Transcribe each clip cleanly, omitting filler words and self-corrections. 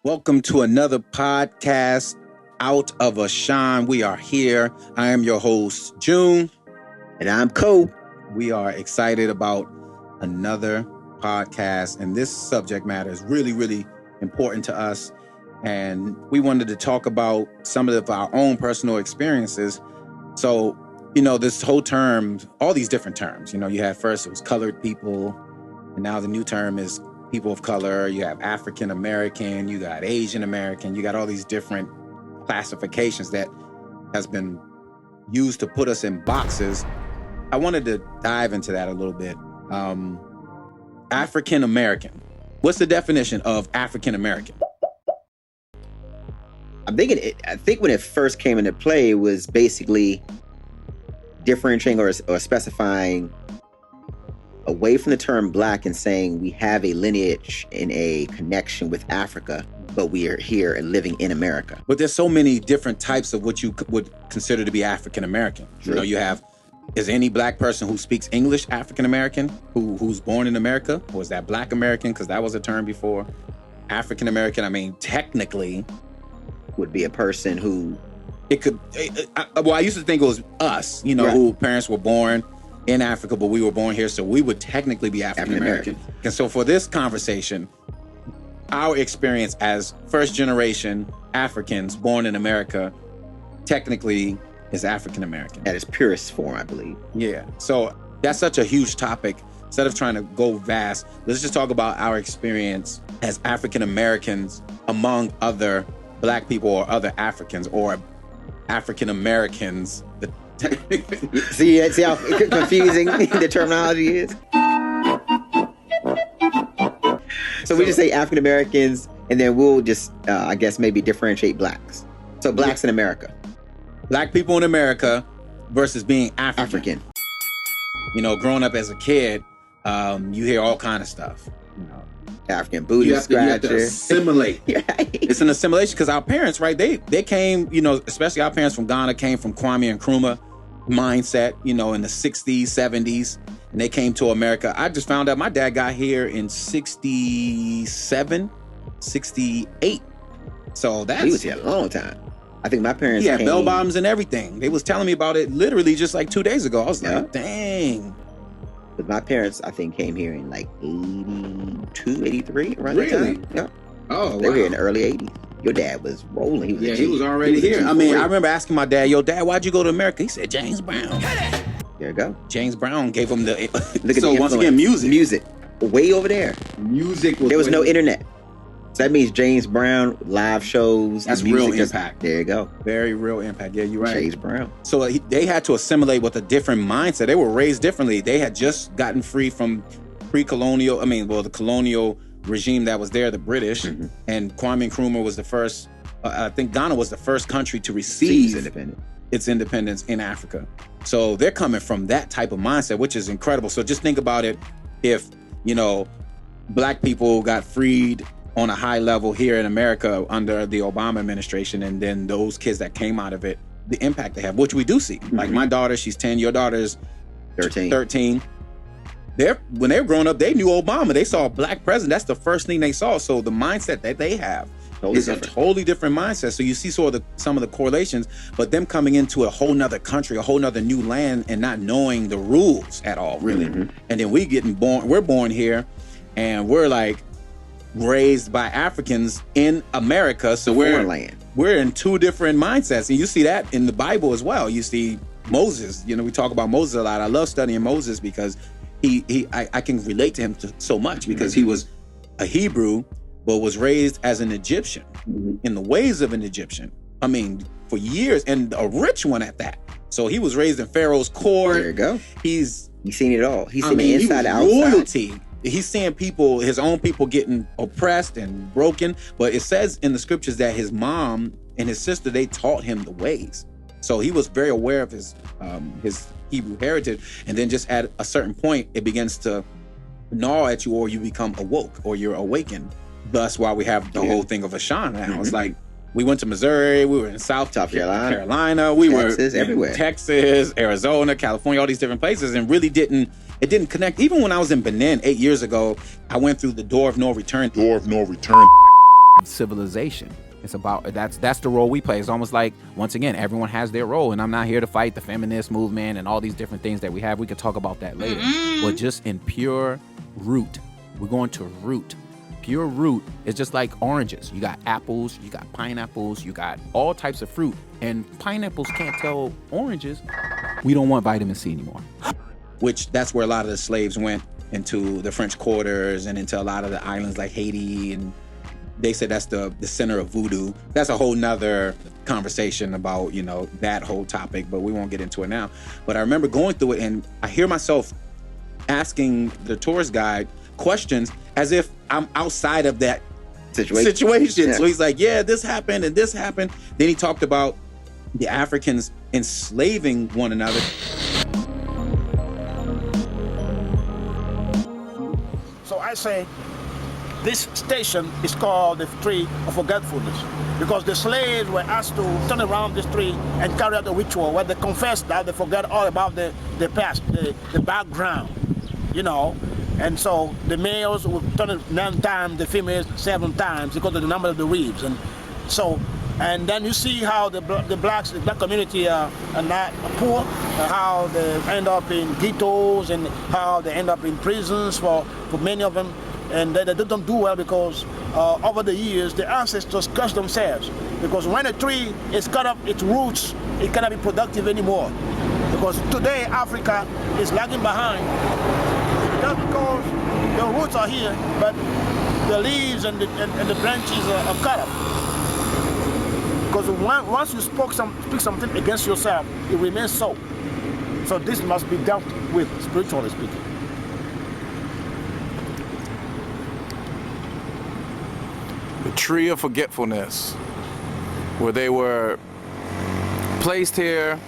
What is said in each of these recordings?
Welcome to another podcast, Out of Ashan. We are here. I am your host, June. And I'm Cope. We are excited about another podcast. And this subject matter is really, really important to us. And we wanted to talk about some of our own personal experiences. So, this whole term, all these different terms, you had first it was colored people. And now the new term is people of color. You have African American, you got Asian American, you got all these different classifications that has been used to put us in boxes. I wanted to dive into that a little bit. African American. What's the definition of African American? I think when it first came into play, it was basically differentiating or specifying away from the term black and saying we have a lineage and a connection with Africa, but we are here and living in America. But there's so many different types of what you would consider to be African American. Sure. Is any black person who speaks English African American, who's born in America? Or is that Black American? Because that was a term before. African American, technically would be a person who... It could... I used to think it was us, right, who parents were born in Africa, but we were born here, so we would technically be African American. And so for this conversation, our experience as first generation Africans born in America technically is African American. At its purest form, I believe. Yeah. So that's such a huge topic. Instead of trying to go vast, let's just talk about our experience as African Americans among other Black people or other Africans or African Americans. See how confusing the terminology is? So we just say African Americans, and then we'll just, maybe differentiate blacks. So blacks in America. Black people in America versus being African. Growing up as a kid, you hear all kind of stuff. African booty scratcher. You have to assimilate. Right. It's an assimilation because our parents, right? They came, especially our parents from Ghana came from Kwame Nkrumah mindset, in the 60s, 70s, and they came to America. I just found out my dad got here in 67, 68. So he was here a long time. I think my parents came... bell bottoms and everything. They was telling me about it literally just like 2 days ago. I was like, dang. But my parents, I think, came here in like 82, 83, around that time. Yeah. Oh, They were here in the early 80s. Your dad was rolling. He was already here. I remember asking my dad, Dad, why'd you go to America? He said, James Brown. There you go. James Brown gave him the... Look at so once again, music. Music. Way over there. Music was... There was no internet. So that means James Brown, live shows. That's real impact. There you go. Very real impact. Yeah, you're right. James Brown. So they had to assimilate with a different mindset. They were raised differently. They had just gotten free from pre-colonial, the colonial regime that was there, the British. Mm-hmm. And Kwame Nkrumah was the first, I think Ghana was the first country to receive its independence in Africa. So they're coming from that type of mindset, which is incredible. So just think about it. If, Black people got freed on a high level here in America under the Obama administration, and then those kids that came out of it, the impact they have, which we do see. Mm-hmm. Like my daughter, she's 10, your daughter's 13. When they were growing up, they knew Obama. They saw a Black president. That's the first thing they saw. So the mindset that they have is a totally different mindset. So you see some of the correlations, but them coming into a whole nother country, a whole nother new land, and not knowing the rules at all, really. Mm-hmm. And then we're born here, and we're like, raised by Africans in America, so we're in two different mindsets, and you see that in the Bible as well. You see Moses. We talk about Moses a lot. I love studying Moses because I can relate to him so much because he was a Hebrew but was raised as an Egyptian in the ways of an Egyptian. For years, and a rich one at that. So he was raised in Pharaoh's court. There you go. He's seen it all. He's seen the inside out. Royalty. He's seeing his own people getting oppressed and broken. But it says in the scriptures that his mom and his sister, they taught him the ways. So he was very aware of his Hebrew heritage. And then just at a certain point, it begins to gnaw at you, or you become awoke, or you're awakened. Thus why we have the whole thing of Ashan now. Mm-hmm. It's like, we went to Missouri, we were in South Carolina, we Texas, were everywhere. Texas, Arizona, California, all these different places, and really didn't connect. Even when I was in Benin 8 years ago, I went through the door of no return. civilization. It's about that's the role we play. It's almost like, once again, everyone has their role, and I'm not here to fight the feminist movement and all these different things that we have. We could talk about that later. But just in pure root, we're going to root. Pure root is just like oranges. You got apples, you got pineapples, you got all types of fruit, and pineapples can't tell oranges we don't want vitamin C anymore. Which that's where a lot of the slaves went into the French quarters and into a lot of the islands like Haiti, and they said that's the center of voodoo. That's a whole nother conversation about, you know, that whole topic, but we won't get into it now. But I remember going through it, and I hear myself asking the tourist guide questions as if I'm outside of that situation. Yeah. So he's like, yeah, this happened and this happened. Then he talked about the Africans enslaving one another. So I say, this station is called the Tree of Forgetfulness because the slaves were asked to turn around this tree and carry out the ritual where they confess that they forget all about the past, the background, you know. And so the males would turn it 9 times, the females 7 times because of the number of the ribs. And so, and then you see how the black community are not poor, how they end up in ghettos and how they end up in prisons for many of them. And they don't do well because over the years, the ancestors cursed themselves. Because when a tree is cut off its roots, it cannot be productive anymore. Because today, Africa is lagging behind. Just because the roots are here, but the leaves and the branches are cut off. Because once you speak something against yourself, it remains so. So this must be dealt with, spiritually speaking. The Tree of Forgetfulness, where they were placed here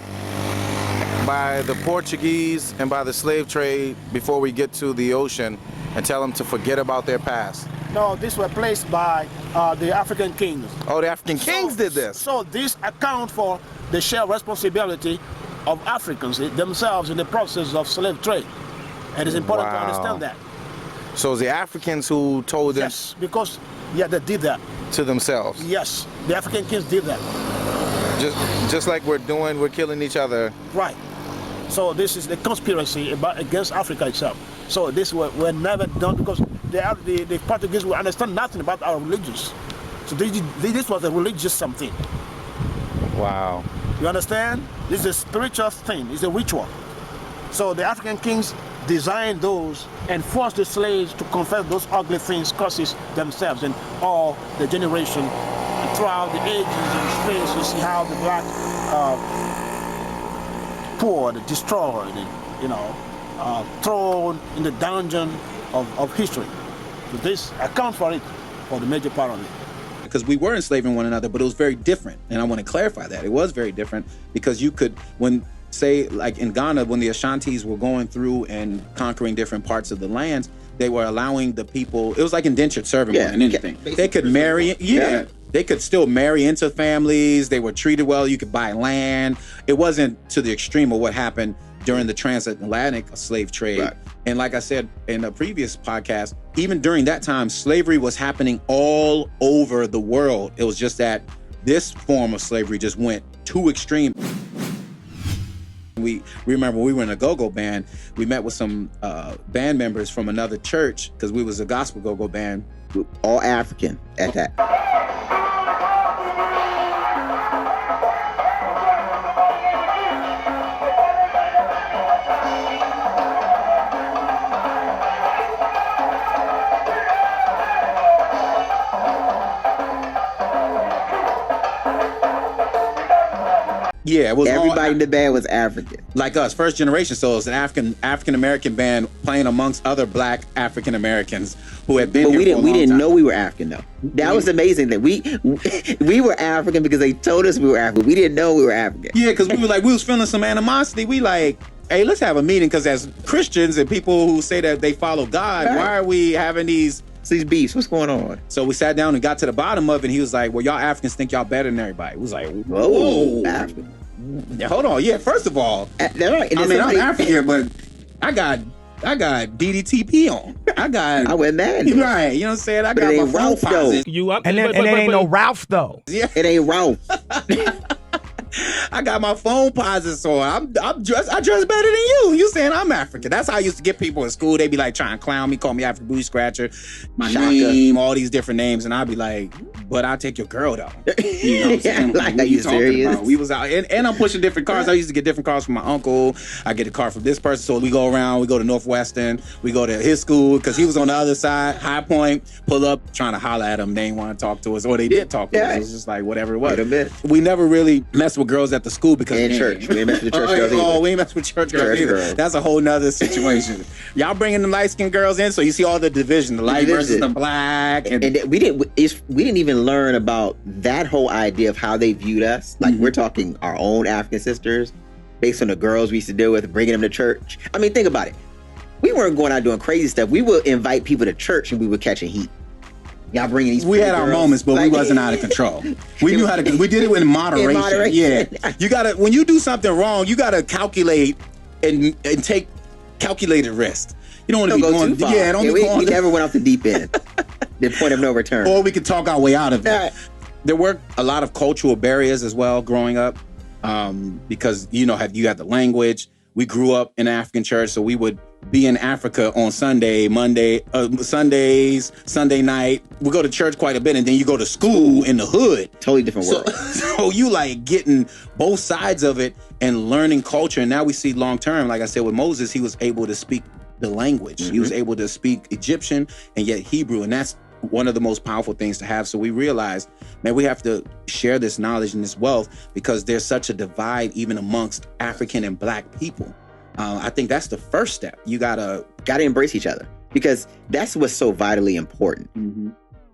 by the Portuguese and by the slave trade before we get to the ocean, and tell them to forget about their past. No, these were placed by the African kings. Oh, the African kings did this. So this account for the shared responsibility of Africans themselves in the process of slave trade. And it's important to understand that. So it's the Africans who told them. Yes, because they did that. To themselves. Yes, the African kings did that. Just like we're killing each other. Right. So this is the conspiracy against Africa itself. So this were never done because the Portuguese will understand nothing about our religions. So this was a religious something. Wow. You understand? This is a spiritual thing. It's a ritual. So the African kings designed those and forced the slaves to confess those ugly things, curses themselves and all the generation. And throughout the ages and space, you see how the black poured, destroyed, and thrown in the dungeon of history. So this accounts for it, for the major part of it. Because we were enslaving one another, but it was very different. And I want to clarify that. It was very different because you could, say like in Ghana, when the Ashantis were going through and conquering different parts of the lands, they were allowing the people, it was like indentured servant more than anything. They could marry, they could still marry into families. They were treated well. You could buy land. It wasn't to the extreme of what happened during the transatlantic slave trade. Right. And like I said in a previous podcast, even during that time, slavery was happening all over the world. It was just that this form of slavery just went too extreme. We remember we were in a go-go band. We met with some band members from another church because we was a gospel go-go band. All African at that. Yeah, it was everybody in the band was African, like us, first generation. So it's an African American band playing amongst other Black African Americans who had been. But we didn't know we were African though. That was the amazing thing. We were African because they told us we were African. We didn't know we were African. Yeah, because we was feeling some animosity. We like, hey, let's have a meeting because as Christians and people who say that they follow God, why are we having these beefs? What's going on? So we sat down and got to the bottom of it. And he was like, well, y'all Africans think y'all better than everybody. It was like, whoa. African. Hold on. Yeah, first of all, right. I'm African, but I got DDTP on. I went mad. Right, you know what I'm saying? I But got it my ain't phone Ralph, though. posit. You up? And it ain't no Ralph though. Yeah, It ain't Ralph. I got my phone posit, so I dress better than you. You saying I'm African? That's how I used to get people in school. They be like trying to clown me, call me African booty scratcher, my Shaka. name, all these different names, and I'd be like, "But I'll take your girl though." You know what I'm saying? Like, what are you talking serious? about? We was out, and I'm pushing different cars. I used to get different cars from my uncle. I get a car from this person, so we go around. We go to Northwestern. We go to his school because he was on the other side. High Point. Pull up, trying to holler at him. They didn't want to talk to us, or they did talk to us. It was just like whatever it was. Wait a minute. We never really messed with girls at the school because In church. We ain't mess with the church girls Oh, either. we ain't mess with church girls Church either. girls. That's a whole nother situation. Y'all bringing the light skinned girls in, so you see all the division, the light versus division. the black, and And we didn't even learn about that whole idea of how they viewed us. Like, we're talking our own African sisters based on the girls we used to deal with, bringing them to church. I mean, think about it. We weren't going out doing crazy stuff. We would invite people to church and we were catching heat. Y'all bringing these. we had our girls. moments, but we Like, wasn't out of control. We knew how to. We did it in moderation. In moderation. Yeah, you gotta. When you do something wrong, you gotta calculate and take calculated risk. You don't want to Don't be go going. too far. Yeah, don't be we going. never went off the deep end. The point of no return. Or we could talk our way out of it. Yeah. There were a lot of cultural barriers as well growing up, because you had the language. We grew up in an African church, so we would be in Africa on Sunday night. We go to church quite a bit, and then you go to school in the hood. Totally different So, world. so you like getting both sides of it and learning culture. And now we see long term, like I said with Moses, he was able to speak the language. He was able to speak Egyptian and yet Hebrew, and that's one of the most powerful things to have. So we realized, man, we have to share this knowledge and this wealth because there's such a divide even amongst African and Black people. I think that's the first step. You gotta embrace each other, because that's what's so vitally important.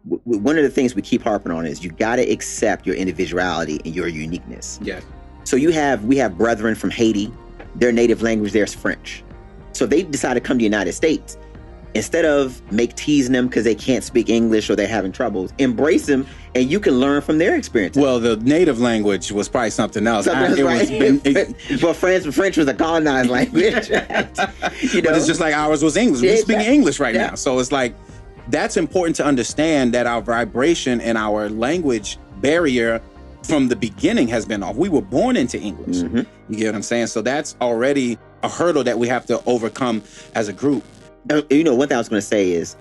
One of the things we keep harping on is you gotta accept your individuality and your uniqueness. Yeah. So we have brethren from Haiti. Their native language there is French. So they decide to come to the United States. Instead of teasing them because they can't speak English or they're having troubles, embrace them and you can learn from their experiences. Well, the native language was probably something else. Well, French was a colonized language. But it's just like ours was English. We're speaking English right now. So it's like, that's important to understand that our vibration and our language barrier from the beginning has been off. We were born into English. You get what I'm saying? So that's already a hurdle that we have to overcome as a group. One thing I was going to say is,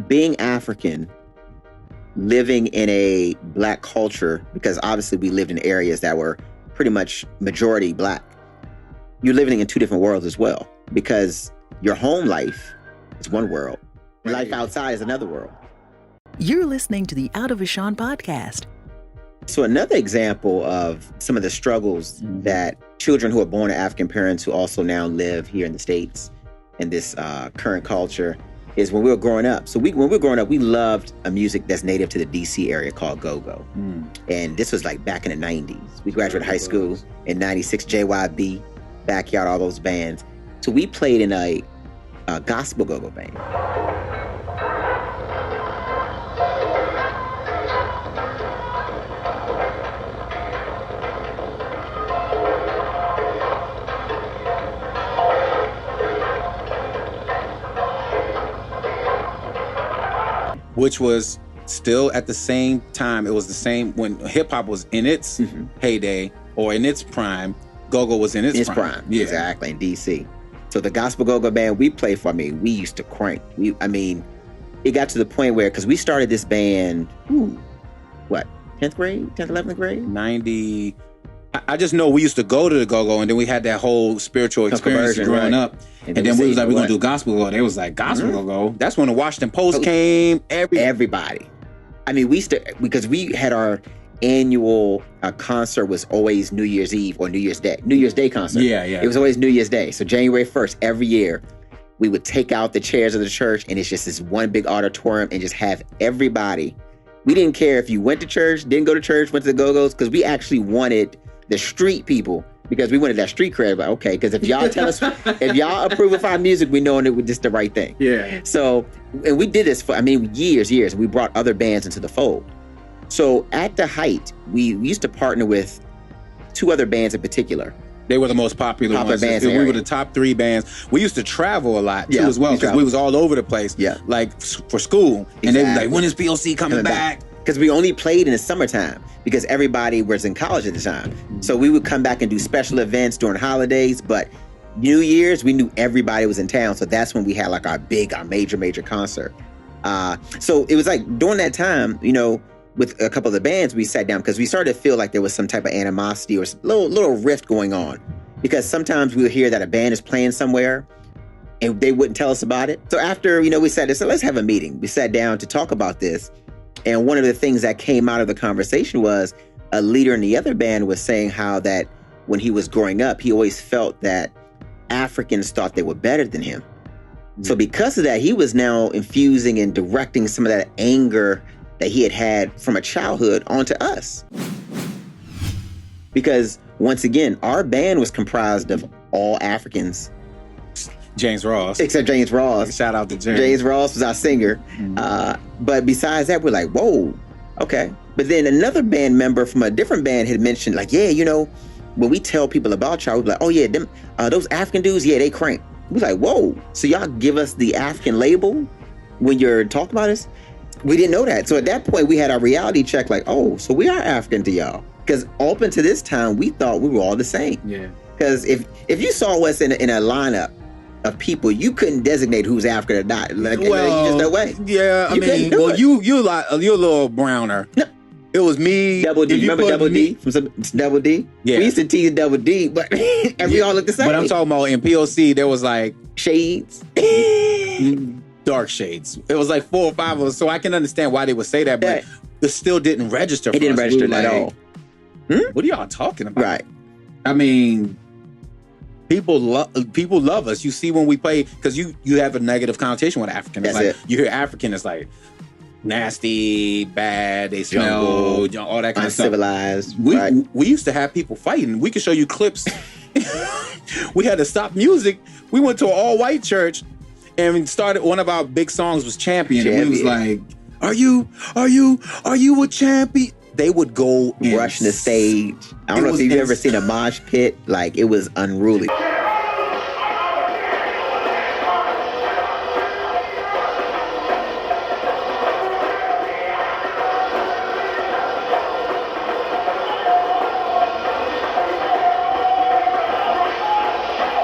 being African, living in a Black culture, because obviously we lived in areas that were pretty much majority Black. You're living in two different worlds as well, because your home life is one world. Life outside is another world. You're listening to the Out of Ashan podcast. So another example of some of the struggles that children who are born to African parents who also now live here in the States in this current culture is when we were growing up. So when we were growing up, we loved a music that's native to the DC area called go-go. And this was like back in the 90s. We graduated high school in 96, JYB, Backyard, all those bands. So we played in a gospel go-go band. Which was still at the same time, it was the same when hip hop was in its heyday or in its prime, go-go was in its prime. Yeah. Exactly, in DC. So the gospel go-go band we played for, we used to crank. It got to the point where, because we started this band, 10th grade, 10th, 11th grade? 90. I just know we used to go to the go-go, and then we had that whole spiritual experience growing up. And then we was like, we're going to do gospel go-go. They was like, gospel go-go? That's when the Washington Post came. Everybody. Because we had our annual concert was always New Year's Eve or New Year's Day concert. Yeah. It was always New Year's Day. So January 1st, every year, we would take out the chairs of the church, and it's just this one big auditorium, and just have everybody. We didn't care if you went to church, didn't go to church, went to the go-go's, because we actually wanted the street people, because we wanted that street cred. But okay, because if y'all tell us, if y'all approve of our music, we know it was just the right thing. Yeah. So, and we did this for, years. We brought other bands into the fold. So at the height, we used to partner with two other bands in particular. They were the most popular ones. bands in the We were area. the top 3 bands. We used to travel a lot too Yeah, as well we because travel. we was all over the place. Yeah. Like for school, and they were like, Exactly. "When is POC coming back?" Because we only played in the summertime because everybody was in college at the time. So we would come back and do special events during holidays, but New Year's, we knew everybody was in town. So that's when we had like our major concert. So it was like during that time, you know, with a couple of the bands, we sat down because we started to feel like there was some type of animosity or little rift going on. Because sometimes we would hear that a band is playing somewhere and they wouldn't tell us about it. So after, you know, we said, so let's have a meeting. We sat down to talk about this. And one of the things that came out of the conversation was a leader in the other band was saying how that when he was growing up, he always felt that Africans thought they were better than him. So because of that, he was now infusing and directing some of that anger that he had from a childhood onto us. Because once again, our band was comprised of all Africans. James Ross. Except James Ross. Shout out to James. James Ross was our singer. But besides that, we're like, whoa, okay. But then another band member from a different band had mentioned, like, yeah, you know, when we tell people about y'all, we're like, oh yeah, them those African dudes, yeah, they crank. We was like, whoa, so y'all give us the African label when you're talking about us? We didn't know that. So at that point, we had our reality check, like, oh, so we are African to y'all. Because up until this time, we thought we were all the same. Yeah. Because if you saw us in a lineup of people, you couldn't designate who's African or not. Like, Well, just no way. Yeah, I You couldn't mean, do well, it. you're a little browner. No. It was me. Double D. If you Remember put Double me- D from Double D? Yeah. We used to tease Double D, but and we all look the same. But I'm talking about in POC, there was like Shades. dark shades. It was like 4 or 5 of us, so I can understand why they would say that, but it still didn't register. It didn't for us. register We were at like, all. What are y'all talking about? Right. I mean, people love us. You see when we play, because you have a negative connotation with African. It's That's like you hear African, it's like nasty, bad, they smell, all that kind of stuff. Uncivilized. We right. we used to have people fighting. We could show you clips. We had to stop music. We went to an all-white church and started, one of our big songs was Champion. And we was like, are you a champion? They would go and rush the stage. I don't know if you've ever seen a mosh pit. Like, it was unruly.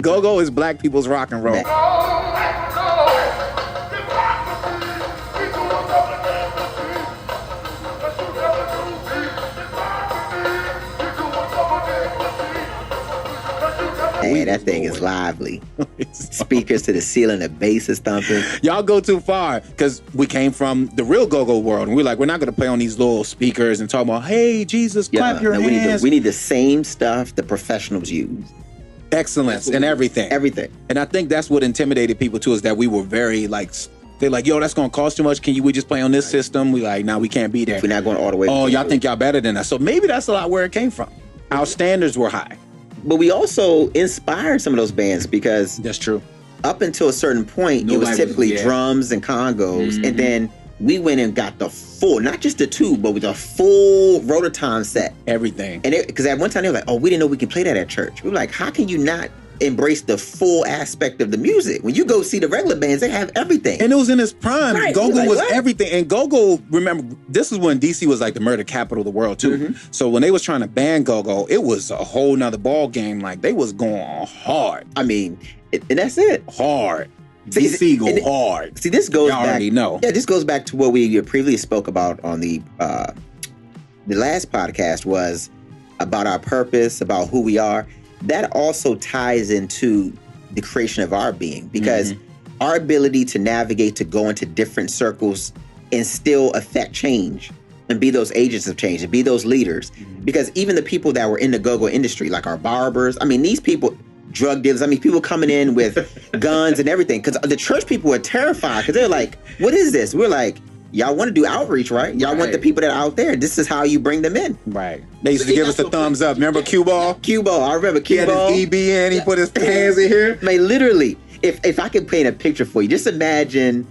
Go-go is black people's rock and roll. Man, that thing is lively. Speakers to the ceiling, the bass is thumping. Y'all go too far, because we came from the real go-go world, and we're like, we're not going to play on these little speakers and talk about, hey, Jesus, clap your hands. We need the same stuff the professionals use. Excellence and everything. Everything. And I think that's what intimidated people too, is that we were very like, they're like, yo, that's gonna cost too much. We just play on this system? We like, nah, we can't be there. We're not going all the way. Oh, y'all think y'all better than us. So maybe that's a lot where it came from. Our standards were high. But we also inspired some of those bands, because That's true. up until a certain point, it Nobody was was- typically yeah. drums and congos. And then we went and got the full, not just the tube, but with a full Rototom set. Everything. And because at one time they were like, oh, we didn't know we could play that at church. We were like, how can you not embrace the full aspect of the music? When you go see the regular bands, they have everything. And it was in its prime. Right. Go-go Like, was what? everything. And go-go, remember, this is when DC was like the murder capital of the world too. So when they was trying to ban go-go, it was a whole nother ball game. Like, they was going hard. I mean, and that's it. Hard. See, DC go and it- hard. See, this goes Y'all back. already know. Yeah, this goes back to what we previously spoke about on the last podcast, was about our purpose, about who we are. That also ties into the creation of our being, because our ability to navigate, to go into different circles and still affect change and be those agents of change and be those leaders. Because even the people that were in the go-go industry, like our barbers, I mean, these people, drug dealers, I mean, people coming in with guns and everything. Because the church people were terrified, because they're like, what is this? We're like, y'all want to do outreach, right? Y'all want the people that are out there. This is how you bring them in. Right. They used to give us the thumbs up. Remember Cue Ball? Cue Ball. I remember He Cue had Ball. his EB in. He put his hands in here. I mean, literally, if I could paint a picture for you, just imagine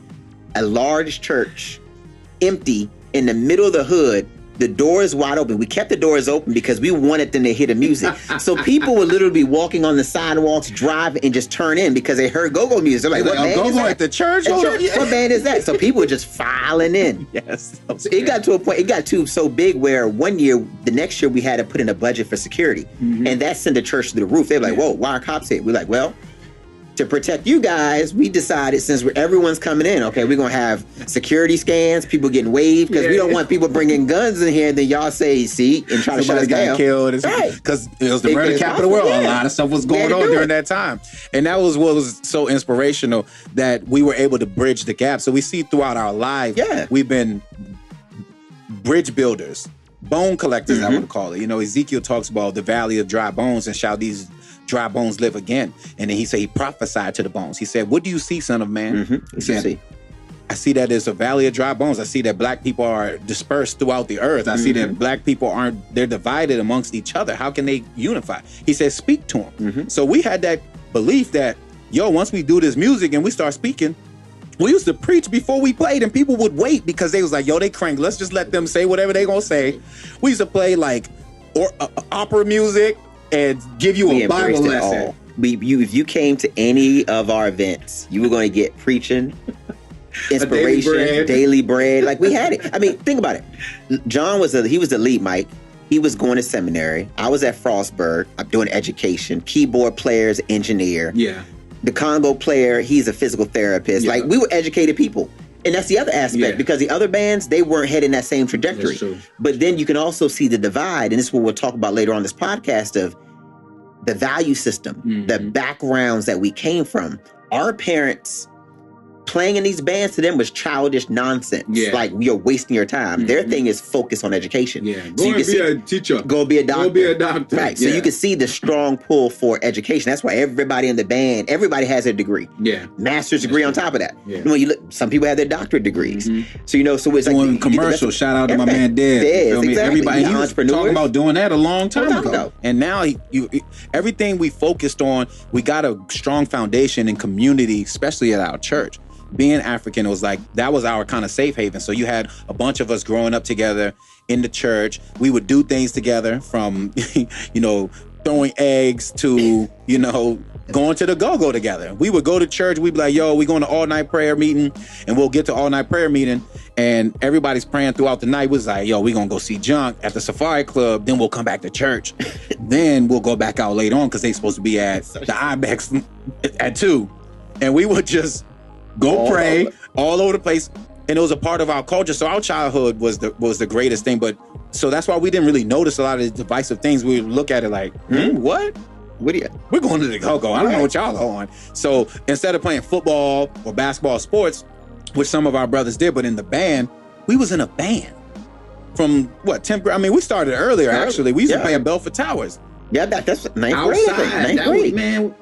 a large church, empty, in the middle of the hood, The doors wide open. We kept the doors open because we wanted them to hear the music. So people would literally be walking on the sidewalks, driving, and just turn in because they heard go-go music. They're like, what band is that? At the church? What band is that? So people were just filing in. Yes. So it got to a point, it got to so big where the next year we had to put in a budget for security. And that sent the church to the roof. They're like, whoa, why are cops here? We're like, well, to protect you guys, we decided since everyone's coming in, okay, we're going to have security scans, people getting waved, because we don't want people bringing guns in here and then y'all say, see, and try to shut us down. Killed. Because it was the murder capital of the world. A lot of stuff was going on during that time. And that was what was so inspirational, that we were able to bridge the gap. So we see throughout our life, we've been bridge builders, bone collectors, I would call it. You know, Ezekiel talks about the valley of dry bones and shall these dry bones live again. And then he said, he prophesied to the bones. He said, what do you see, son of man? He said, I see that there's a valley of dry bones. I see that black people are dispersed throughout the earth. I see that black people they're divided amongst each other. How can they unify? He said, speak to them. So we had that belief that, once we do this music and we start speaking, we used to preach before we played and people would wait because they was like, they crank. Let's just let them say whatever they gonna say. We used to play like opera music and give you a Bible lesson. If you came to any of our events, you were going to get preaching, inspiration, daily bread. Like we had it. I mean, think about it. John was the lead mic. He was going to seminary. I was at Frostburg. I'm doing education. Keyboard players, engineer. Yeah. The Congo player, he's a physical therapist. Like we were educated people. And that's the other aspect, because the other bands, they weren't heading that same trajectory. But then you can also see the divide, and this is what we'll talk about later on this podcast, of the value system, the backgrounds that we came from. Our parents playing in these bands to them was childish nonsense. Like, you're wasting your time. Their thing is focus on education. Go and be a teacher. Go be a doctor. Go be a doctor. Right. So you can see the strong pull for education. That's why everybody in the band, everybody has a degree. Master's degree on top of that. When you look, some people have their doctorate degrees. So, so it's like commercial. Shout out to my man Dez. Exactly. Everybody, he was talking about doing that a long time ago. And now everything we focused on, we got a strong foundation in community, especially at our church. Being African, it was like, that was our kind of safe haven. So you had a bunch of us growing up together in the church. We would do things together, from, throwing eggs to, going to the go-go together. We would go to church. We'd be like, we going to all-night prayer meeting, and we'll get to all-night prayer meeting, and everybody's praying throughout the night. We was like, we gonna go see Junk at the Safari Club. Then we'll come back to church. Then we'll go back out later on because they supposed to be at the Ibex at 2. And we would just go pray all over the place, and it was a part of our culture. So our childhood was the greatest thing. But so that's why we didn't really notice a lot of the divisive things. We would look at it like, what? We're going to the go-go. I don't know what y'all are on. So instead of playing football or basketball sports, which some of our brothers did, but in the band, we was in a band from 10th grade. I mean, we started earlier actually. We used to play in Belfort Towers. Yeah, that's 9th grade. Outside. 9th grade, man.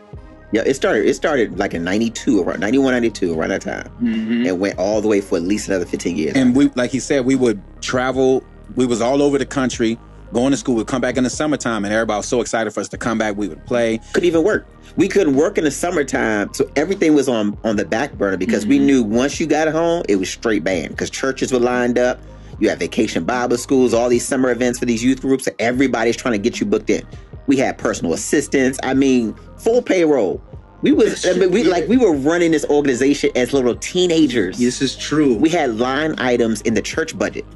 Yeah, it started like in 92, around 91, 92, around that time. And went all the way for at least another 15 years. And we, like he said, we would travel. We was all over the country, going to school. We'd come back in the summertime, and everybody was so excited for us to come back. We would play. Couldn't even work. We couldn't work in the summertime, so everything was on the back burner, because we knew once you got home, it was straight band, because churches were lined up. You had vacation Bible schools, all these summer events for these youth groups. So everybody's trying to get you booked in. We had personal assistants. I mean, full payroll. We were running this organization as little teenagers. This is true. We had line items in the church budget.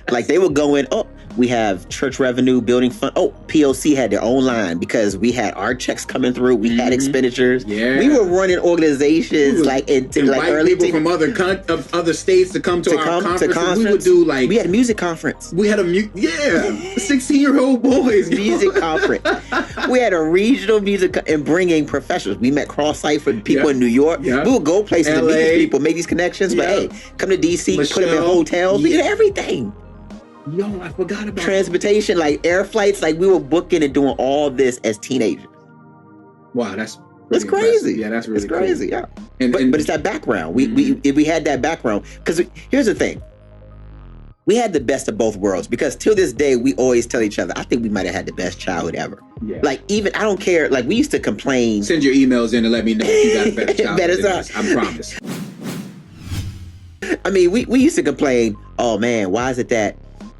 Like, they would go in, we have church revenue, building fund. POC had their own line, because we had our checks coming through. We had expenditures. Yeah. We were running organizations early people from other states to come to our conference. We would do we had a music conference. We had 16-year-old boys music conference. We had a regional music and bringing professionals. We met cross-site for people in New York. We would go places to meet these people, make these connections. But hey, come to DC, put them in hotels. We did everything. I forgot about transportation, like air flights. Like, we were booking and doing all this as teenagers. Wow, that's crazy. Impressive. Yeah, that's really crazy. Cool. Yeah, but it's that background. We had that background, because here's the thing. We had the best of both worlds, because till this day we always tell each other, I think we might have had the best childhood ever. Yeah. Like, even, I don't care. Like, we used to complain. Send your emails in and let me know if you got a better childhood. I promise. I mean, we used to complain, oh man, why is it that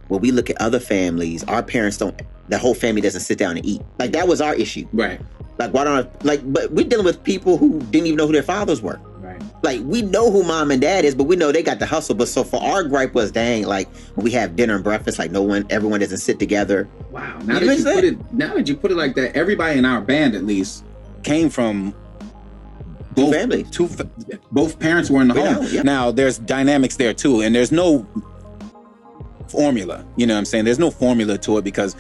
when we look at other families, our parents don't, the whole family doesn't sit down and eat. Like, that was our issue. Right. Like, why don't but we're dealing with people who didn't even know who their fathers were. Right. Like, we know who mom and dad is, but we know they got the hustle. But so for our gripe was, dang, like, when we have dinner and breakfast, like, everyone doesn't sit together. Wow. Now that you put it like that, everybody in our band, at least, came from Two families. Both parents were in the home. Yeah. Now, there's dynamics there, too, and there's no formula. You know what I'm saying? There's no formula to it, because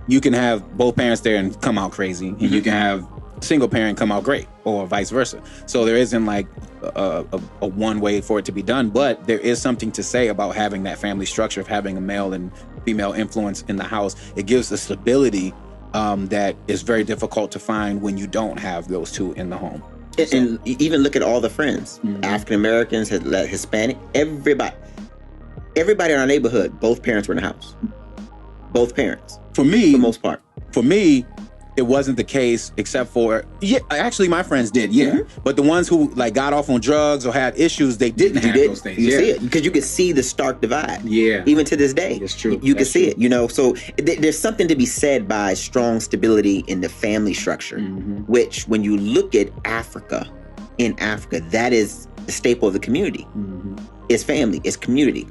you can have both parents there and come out crazy, and you can have single parent come out great, or vice versa. So there isn't like a one way for it to be done, but there is something to say about having that family structure, of having a male and female influence in the house. It gives a stability that is very difficult to find when you don't have those two in the home. And even look at all the friends, African Americans, Hispanic, everybody in our neighborhood, both parents were in the house. Both parents. For me, for the most part. For me, it wasn't the case, except for, actually my friends did, but the ones who like got off on drugs or had issues, they didn't have those things. You see it, because you could see the stark divide. Yeah, even to this day, it's true. You can see it. You know, so there's something to be said by strong stability in the family structure, which, when you look at Africa, that is the staple of the community. It's family, it's community.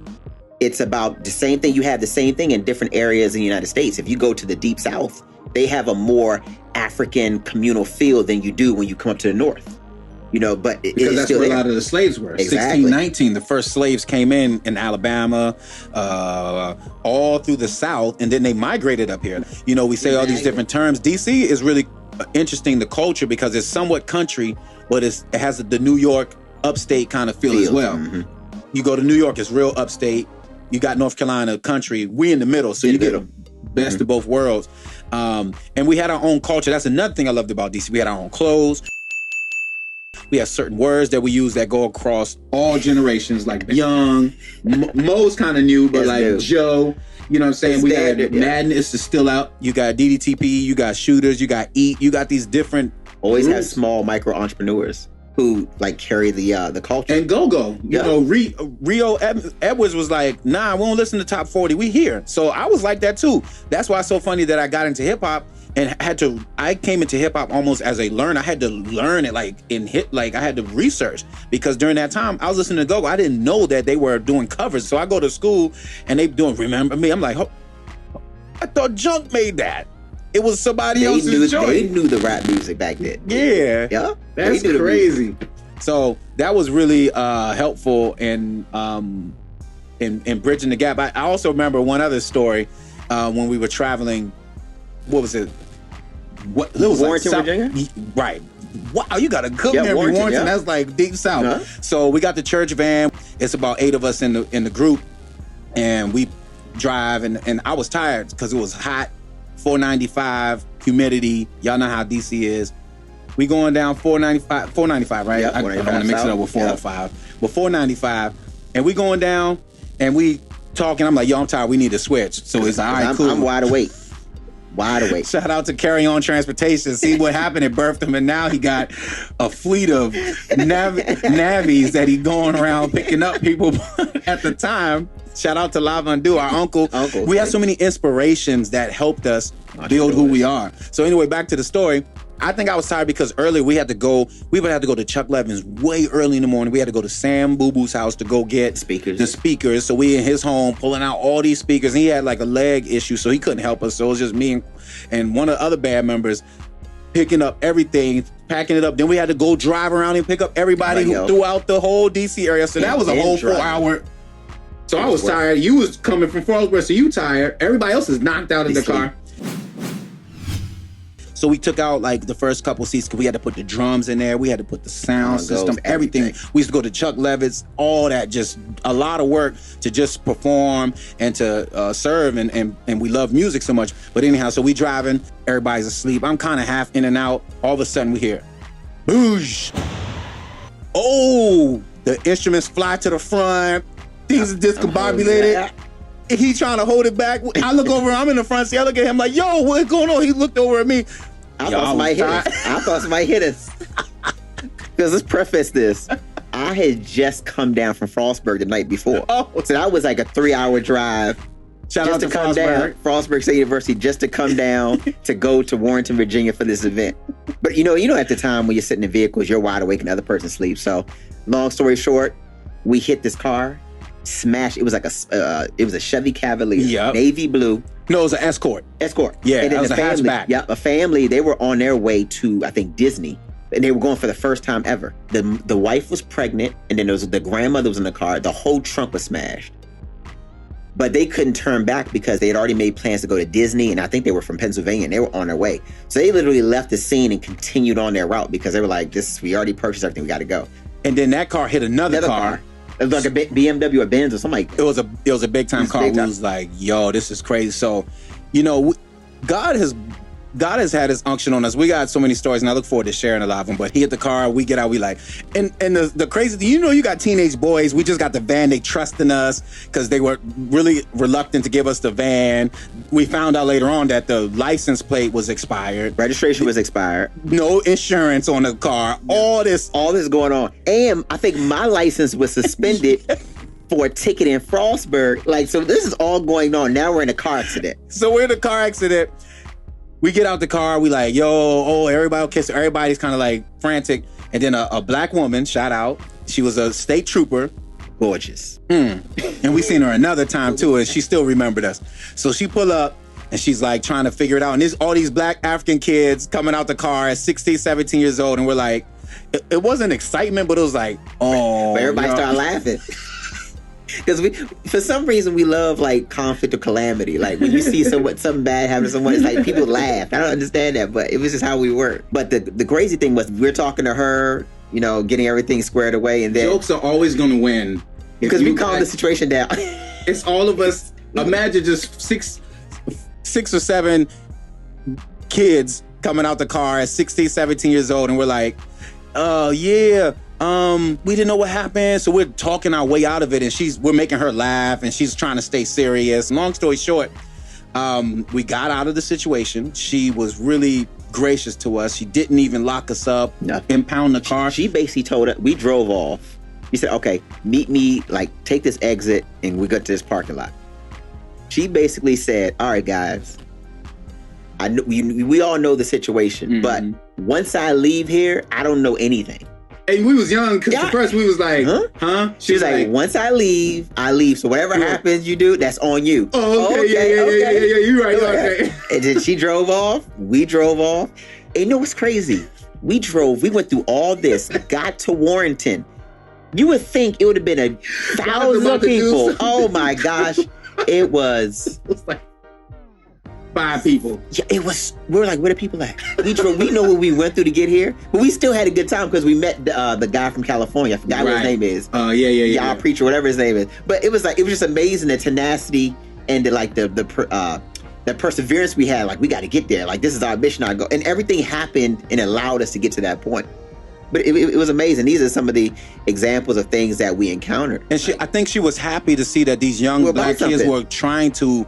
It's about the same thing. You have the same thing in different areas in the United States. If you go to the Deep South, they have a more African communal feel than you do when you come up to the North. You know, but because that's where a lot of the slaves were. Exactly. 1619, the first slaves came in Alabama, all through the South, and then they migrated up here. You know, we say all these different terms. DC is really interesting, the culture, because it's somewhat country, but it has the New York upstate kind of feel as well. You go to New York, it's real upstate. You got North Carolina country. We in the middle, so you get the best of both worlds. And we had our own culture. That's another thing I loved about DC. We had our own clothes. We have certain words that we use that go across all generations, like young. Mo's kind of new, but like Joe. You know what I'm saying? We had Madness is still out. You got DDTP. You got Shooters. You got Eat. You got these different. Always have small micro entrepreneurs who like carry the culture. And go. You know, Rio Edwards was like, nah, we won't listen to top 40. We here. So I was like that too. That's why it's so funny that I got into hip hop and I came into hip hop almost as a learner. I had to learn it I had to research, because during that time I was listening to Go. I didn't know that they were doing covers. So I go to school and they doing Remember Me. I'm like, I thought Junk made that. It was somebody else's joint. They knew the rap music back then. Yeah. That's crazy. So that was really helpful in bridging the gap. I also remember one other story when we were traveling. What was it? Warrenton, Virginia? Right. Wow, you got a good memory, Warrenton. That's like deep south. So we got the church van. It's about 8 of us in the group, and we drive. And I was tired because it was hot. 495, humidity. Y'all know how DC is. We going down 495, right? I don't want to mix it up with 405. But 495, and we going down, and we talking. I'm like, yo, I'm tired. We need to switch. So it's all right, cool. I'm wide awake. Shout out to Carry On Transportation. See what happened at Birtham, and now he got a fleet of navies that he going around picking up people at the time. Shout out to Lavandu, our uncle. We had so many inspirations that helped us build who we are. So anyway, back to the story. I think I was tired because earlier we would have to go to Chuck Levin's way early in the morning. We had to go to Sam Boo Boo's house to go get the speakers. So we in his home pulling out all these speakers. And he had like a leg issue, so he couldn't help us. So it was just me and one of the other band members picking up everything, packing it up. Then we had to go drive around and pick up everybody throughout the whole DC area. So that was a whole 4 hour. So I was tired. You was coming from Frostburg, so you tired. Everybody else is knocked out in the car. So we took out like the first couple seats because we had to put the drums in there. We had to put the sound system, everything. We used to go to Chuck Levitt's, all that, just a lot of work to just perform and to serve. And we love music so much. But anyhow, so we driving, everybody's asleep. I'm kind of half in and out. All of a sudden we hear, boosh. Oh, the instruments fly to the front. Things are discombobulated. He trying to hold it back. I look over, I'm in the front seat. I look at him like, yo, what's going on? He looked over at me. I thought somebody hit us. Because let's preface this. I had just come down from Frostburg the night before. So that was like a 3-hour drive Shout out to come down, Frostburg State University, just to come down to go to Warrenton, Virginia for this event. But you know, at the time when you're sitting in vehicles, you're wide awake and the other person sleeps. So, long story short, we hit this car, smashed. It was like a Chevy Cavalier, navy blue. No, it was an Escort. Yeah, and then it was a hatchback. Yeah, a family. They were on their way to, I think, Disney. And they were going for the first time ever. The wife was pregnant, and then the grandmother was in the car. The whole trunk was smashed. But they couldn't turn back because they had already made plans to go to Disney, and I think they were from Pennsylvania, and they were on their way. So they literally left the scene and continued on their route because they were like, we already purchased everything, we got to go. And then that car hit another car. It was like a BMW or Benz or something like that. It was a big time car. We was like, yo, this is crazy. So, you know, God has had his unction on us. We got so many stories, and I look forward to sharing a lot of them. But he hit the car, we get out, we like, and the crazy thing, you got teenage boys. We just got the van. They trusting us because they were really reluctant to give us the van. We found out later on that the license plate was expired, registration was expired, no insurance on the car. All this going on, and I think my license was suspended. For a ticket in Frostburg. Like, so this is all going on. Now we're in a car accident. So we're in a car accident. We get out the car. We like, everybody will kiss her. Everybody's kind of like frantic. And then a black woman, shout out. She was a state trooper. Gorgeous. And we seen her another time too, and she still remembered us. So she pull up and she's like trying to figure it out. And there's all these black African kids coming out the car at 16, 17 years old. And we're like, it wasn't excitement, but it was like, oh. But everybody started laughing. Because for some reason, we love like conflict or calamity. Like when you see something bad happen to someone, it's like people laugh. I don't understand that, but it was just how we were. But the crazy thing was we're talking to her, getting everything squared away, and then jokes are always going to win because we calm the situation down. It's all of us. Imagine just six or seven kids coming out the car at 16, 17 years old, and we're like, we didn't know what happened, so we're talking our way out of it, and we're making her laugh, and she's trying to stay serious. Long story short, we got out of the situation. She was really gracious to us. She didn't even lock us up, impound the car. She basically told us, we drove off. He said, okay, meet me, take this exit, and we got to this parking lot. She basically said, all right, guys, we all know the situation, but once I leave here, I don't know anything. And we was young, because at first we was like, huh? She was like, once I leave. So whatever happens you do, that's on you. Oh, okay. Yeah, you're right. Okay. And then she drove off. We drove off. And you know what's crazy? We went through all this, got to Warrenton. You would think it would have been 1,000 people. Oh my gosh. It was like 5 people. Yeah, we were like, where the people at? We know what we went through to get here, but we still had a good time because we met the guy from California. I forgot what his name is. Yeah. Preacher, whatever his name is. But it was just amazing, the tenacity and the perseverance we had. Like, we got to get there. Like, this is our mission. And everything happened and allowed us to get to that point. But it was amazing. These are some of the examples of things that we encountered. And I think she was happy to see that these young black kids were trying to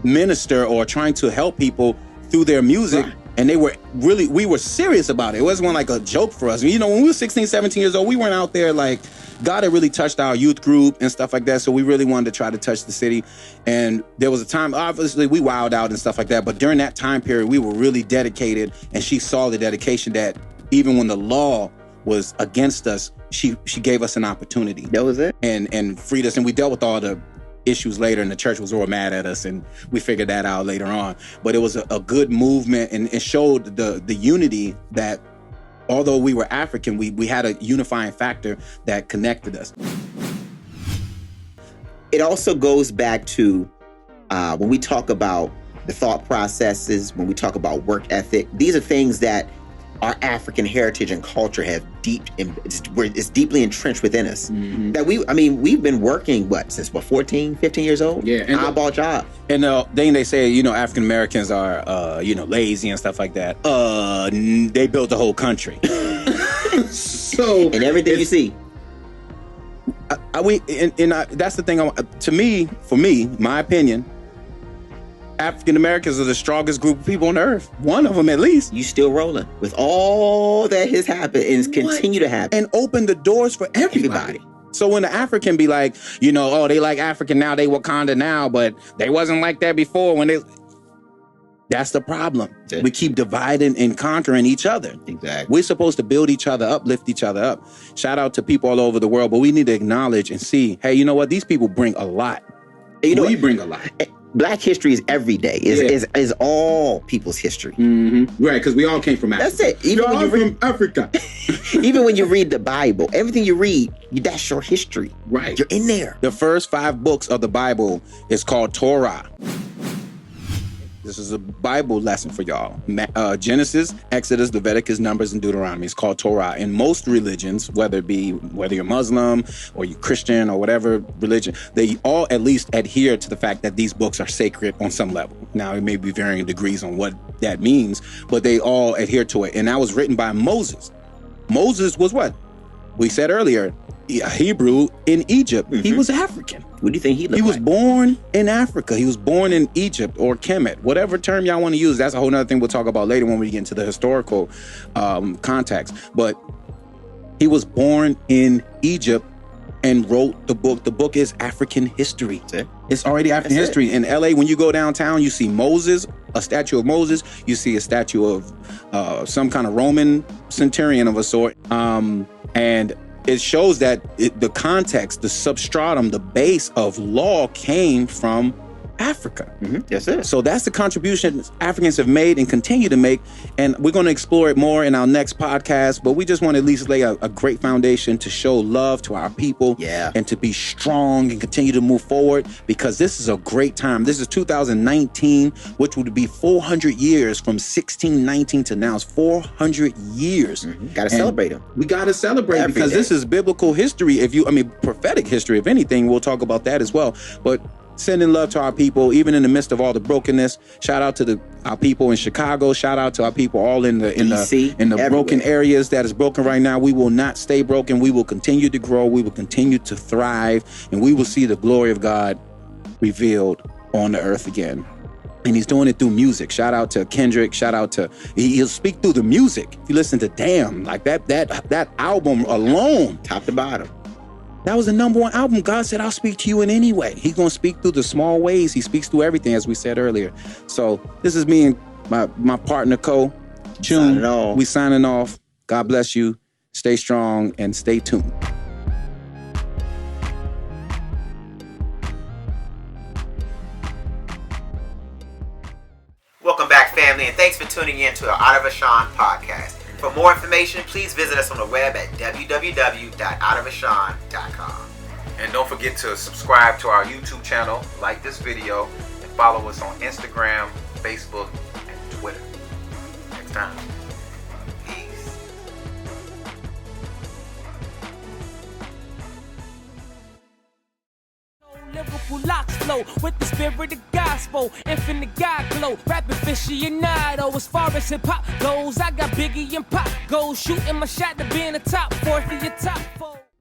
minister or trying to help people through their music. Right. And we were serious about it. It wasn't like a joke for us. When we were 16, 17 years old, we weren't out there like, God had really touched our youth group and stuff like that. So we really wanted to try to touch the city. And there was a time, obviously we wilded out and stuff like that. But during that time period, we were really dedicated. And she saw the dedication that even when the law was against us, she gave us an opportunity. That was it. And freed us. And we dealt with all the issues later, and the church was all mad at us, and we figured that out later on. But it was a good movement, and it showed the unity that although we were African, we had a unifying factor that connected us. It also goes back to when we talk about the thought processes, when we talk about work ethic, these are things that our African heritage and culture have it's deeply entrenched within us. Mm-hmm. That we've been working, since 14, 15 years old? Yeah. And eyeball job. And then they say, African Americans are, lazy and stuff like that. They built the whole country. So. And everything you see. That's the thing. For me, my opinion, African Americans are the strongest group of people on earth. One of them, at least. You still rolling with all that has happened and continue to happen, and open the doors for everybody. So when the African be like, you know, oh, they like African now, they Wakanda now, but they wasn't like that before when they... That's the problem. Yeah. We keep dividing and conquering each other. Exactly. We're supposed to build each other up, lift each other up. Shout out to people all over the world, but we need to acknowledge and see, hey, you know what? These people bring a lot. You know, we bring a lot. Black history is every day. Is all people's history. Mm-hmm. Right, because we all came from Africa. That's it. Even when you read Africa. even when you read the Bible, everything you read, that's your history. Right. You're in there. The first 5 books of the Bible is called Torah. This is a Bible lesson for y'all. Genesis, Exodus, Leviticus, Numbers, and Deuteronomy. It's called Torah. In most religions, whether you're Muslim or you're Christian or whatever religion, they all at least adhere to the fact that these books are sacred on some level. Now, it may be varying degrees on what that means, but they all adhere to it. And that was written by Moses. Moses was what? We said earlier, a Hebrew in Egypt. Mm-hmm. He was African. What do you think he looked like? He was born in Africa. He was born in Egypt or Kemet, whatever term y'all want to use. That's a whole nother thing we'll talk about later when we get into the historical context. But he was born in Egypt and wrote the book. The book is African history. It's already African history. In LA, when you go downtown, you see Moses, a statue of Moses. You see a statue of some kind of Roman centurion of a sort. And it shows that the context, the substratum, the base of law came from Africa. Mm-hmm. That's it. So that's the contribution Africans have made and continue to make. And we're going to explore it more in our next podcast. But we just want to at least lay a great foundation to show love to our people. Yeah. And to be strong and continue to move forward, because this is a great time. This is 2019, which would be 400 years from 1619 to now. It's 400 years. Mm-hmm. Got to celebrate them. We got to celebrate because this is biblical history. Prophetic history, if anything. We'll talk about that as well. But sending love to our people, even in the midst of all the brokenness. Shout out to our people in Chicago. Shout out to our people all in the broken areas that is broken right now. We will not stay broken. We will continue to grow. We will continue to thrive, and we will see the glory of God revealed on the earth again. And he's doing it through music. Shout out to Kendrick. Shout out to he'll speak through the music. If you listen to Damn, like that album alone, top to bottom. That was the #1 album. God said, I'll speak to you in any way. He's going to speak through the small ways. He speaks through everything, as we said earlier. So this is me and my partner, Co. June. We signing off. God bless you. Stay strong and stay tuned. Welcome back, family, and thanks for tuning in to our Out of Ashan podcast. For more information, please visit us on the web at www.outofashan.com. And don't forget to subscribe to our YouTube channel, like this video, and follow us on Instagram, Facebook, and Twitter. Next time. Peace. Lyrical locks flow with the spirit of gospel, infinite God glow, rapping aficionado. As far as hip hop goes, I got Biggie and Pop goes, shooting my shot to be in the top 4 for your top 4.